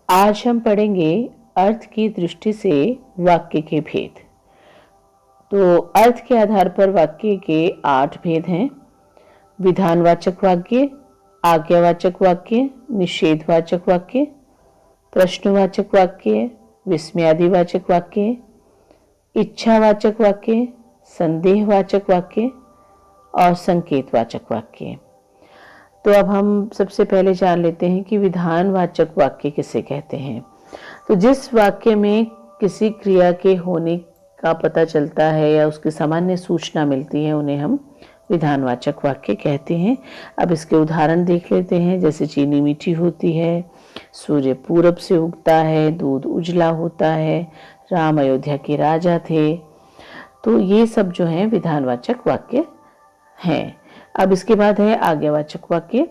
आज हम पढ़ेंगे अर्थ की दृष्टि से वाक्य के भेद। तो अर्थ के आधार पर वाक्य के 8 भेद हैं। विधानवाचक वाक्य, आज्ञावाचक वाक्य, निषेधवाचक वाक्य, प्रश्नवाचक वाक्य, विस्मयादिवाचक वाक्य, इच्छावाचक वाक्य, संदेहवाचक वाक्य और संकेतवाचक वाक्य। तो अब हम सबसे पहले जान लेते हैं कि विधानवाचक वाक्य किसे कहते हैं। तो जिस वाक्य में किसी क्रिया के होने का पता चलता है या उसकी सामान्य सूचना मिलती है, उन्हें हम विधानवाचक वाक्य कहते हैं। अब इसके उदाहरण देख लेते हैं। जैसे चीनी मीठी होती है, सूर्य पूरब से उगता है, दूध उजला होता है, राम अयोध्या के राजा थे। तो ये सब जो है विधानवाचक वाक्य हैं। अब इसके बाद है आज्ञावाचक वाक्य।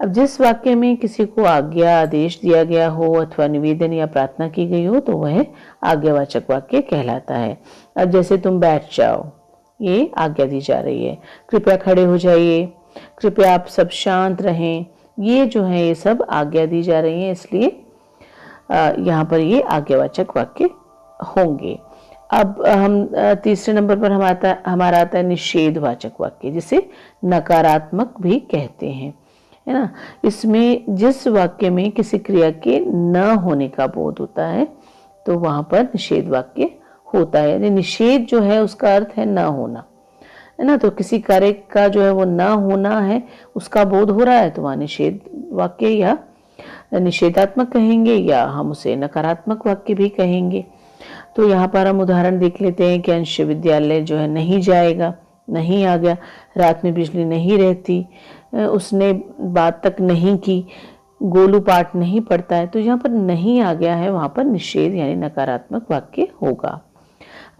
अब जिस वाक्य में किसी को आज्ञा आदेश दिया गया हो अथवा निवेदन या प्रार्थना की गई हो तो वह आज्ञावाचक वाक्य कहलाता है। अब जैसे तुम बैठ जाओ, ये आज्ञा दी जा रही है। कृपया खड़े हो जाइए, कृपया आप सब शांत रहें, ये जो है ये सब आज्ञा दी जा रही है, इसलिए यहाँ पर ये आज्ञावाचक वाक्य होंगे। अब हम तीसरे नंबर पर हमारा आता है निषेधवाचक वाक्य, जिसे नकारात्मक भी कहते हैं, है ना। इसमें जिस वाक्य में किसी क्रिया के न होने का बोध होता है तो वहां पर निषेध वाक्य होता है। यानी निषेध जो है उसका अर्थ है न होना, है ना। तो किसी कार्य का जो है वो न होना है, उसका बोध हो रहा है, तो वहां निषेध वाक्य या निषेधात्मक कहेंगे या हम उसे नकारात्मक वाक्य भी कहेंगे। तो यहाँ पर हम उदाहरण देख लेते हैं कि अंश विद्यालय जो है नहीं जाएगा, नहीं आ गया। रात में बिजली नहीं रहती, उसने बात तक नहीं की, गोलू पाठ नहीं पढ़ता है। तो यहाँ पर नहीं आ गया है, वहां पर निषेध यानी नकारात्मक वाक्य होगा।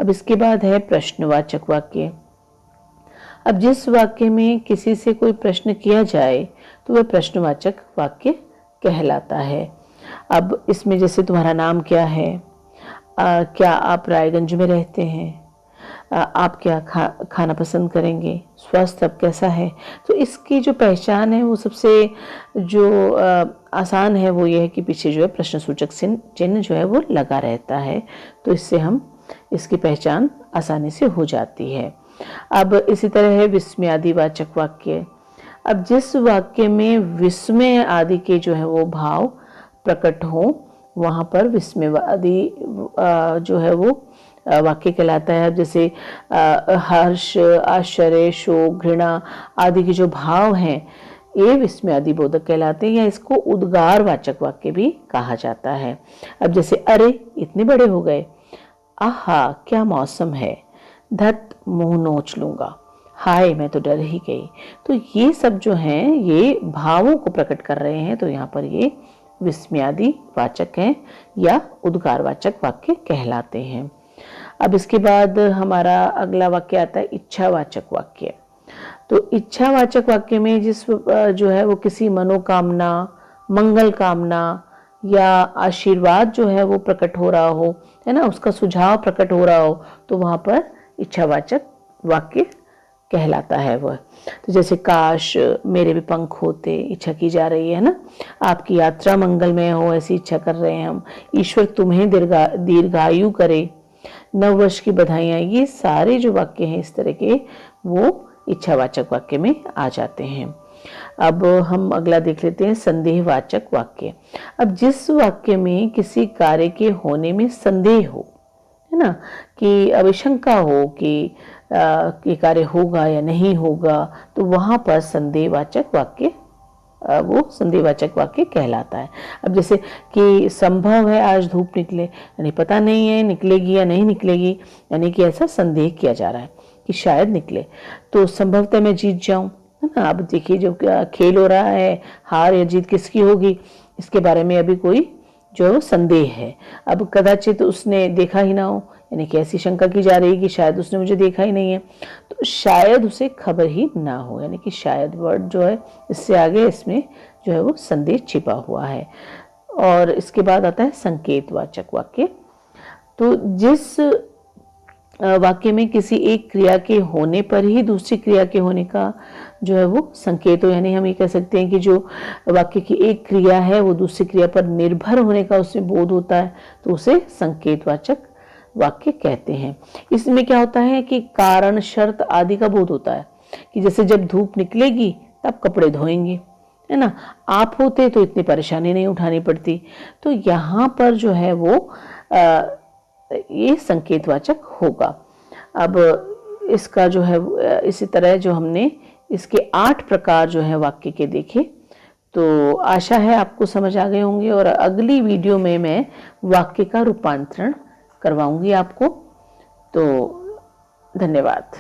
अब इसके बाद है प्रश्नवाचक वाक्य। अब जिस वाक्य में किसी से कोई प्रश्न किया जाए तो वह प्रश्नवाचक वाक्य कहलाता है। अब इसमें जैसे तुम्हारा नाम क्या है, क्या आप रायगंज में रहते हैं, आप क्या खाना पसंद करेंगे, स्वास्थ्य अब कैसा है। तो इसकी जो पहचान है वो सबसे जो आसान है वो ये है कि पीछे जो है प्रश्नसूचक चिन्ह जो है वो लगा रहता है, तो इससे हम इसकी पहचान आसानी से हो जाती है। अब इसी तरह है विस्मयादिवाचक वाक्य। अब जिस वाक्य में विस्मय आदि के जो है वो भाव प्रकट हो वहां पर विस्मयवादी जो है वो वाक्य कहलाता है। जैसे हर्ष, आश्चर्य, शोक, घृणा आदि के जो भाव हैं ये विस्मयादि बोधक कहलाते हैं, या इसको उद्गारवाचक वाक्य भी कहा जाता है। अब जैसे अरे इतने बड़े हो गए, आहा क्या मौसम है, धत मुंह नोच लूंगा, हाय मैं तो डर ही गई। तो ये सब जो हैं ये भावों को प्रकट कर रहे हैं, तो यहाँ पर ये विस्मयादि वाचक हैं या उद्गारवाचक वाक्य कहलाते हैं। अब इसके बाद हमारा अगला वाक्य आता है इच्छावाचक वाक्य। तो इच्छावाचक वाक्य में जिस जो है वो किसी मनोकामना, मंगल कामना या आशीर्वाद जो है वो प्रकट हो रहा हो, है ना, उसका सुझाव प्रकट हो रहा हो, तो वहां पर इच्छावाचक वाक्य कहलाता है वह। तो जैसे काश मेरे भी पंख होते, इच्छा की जा रही है ना, आपकी यात्रा मंगलमय हो ऐसी इच्छा कर रहे हैं हम, ईश्वर तुम्हें दीर्घायु करे, नववर्ष की बधाइयां। ये सारे जो वाक्य हैं इस तरह के वो इच्छावाचक वाक्य में आ जाते हैं। अब हम अगला देख लेते हैं संदेहवाचक वाक्य। अब जिस वाक्य में किसी कार्य के होने में संदेह हो, है ना, कि अभिशंका हो कि ये कार्य होगा या नहीं होगा, तो वहां पर संदेहवाचक वाक्य वो संदेहवाचक वाक्य कहलाता है। अब जैसे कि संभव है आज धूप निकले, यानी पता नहीं है निकलेगी या नहीं निकलेगी, यानी कि ऐसा संदेह किया जा रहा है कि शायद निकले, तो संभवतः मैं जीत जाऊं, है ना। अब देखिए जो खेल हो रहा है, हार या जीत किसकी होगी इसके बारे में अभी कोई जो संदेह है। अब कदाचित उसने देखा ही ना हो, यानी कि ऐसी शंका की जा रही है कि शायद उसने मुझे देखा ही नहीं है, तो शायद उसे खबर ही ना हो, यानी कि शायद वर्ड जो है इससे आगे इसमें जो है वो संदेह छिपा हुआ है। और इसके बाद आता है संकेतवाचक वाक्य। तो जिस वाक्य में किसी एक क्रिया के होने पर ही दूसरी क्रिया के होने का जो है वो संकेत हो, यानी हम ये कह सकते हैं कि जो वाक्य की एक क्रिया है वो दूसरी क्रिया पर निर्भर होने का उसमें बोध होता है, तो उसे संकेतवाचक वाक्य कहते हैं। इसमें क्या होता है कि कारण, शर्त आदि का बोध होता है, कि जैसे जब धूप निकलेगी तब कपड़े धोएंगे, है ना, आप होते तो इतनी परेशानी नहीं उठानी पड़ती। तो यहाँ पर जो है वो ये संकेतवाचक होगा। अब इसका जो है इसी तरह जो हमने इसके 8 प्रकार जो है वाक्य के देखे, तो आशा है आपको समझ आ गए होंगे, और अगली वीडियो में मैं वाक्य का रूपांतरण करवाऊंगी आपको। तो धन्यवाद।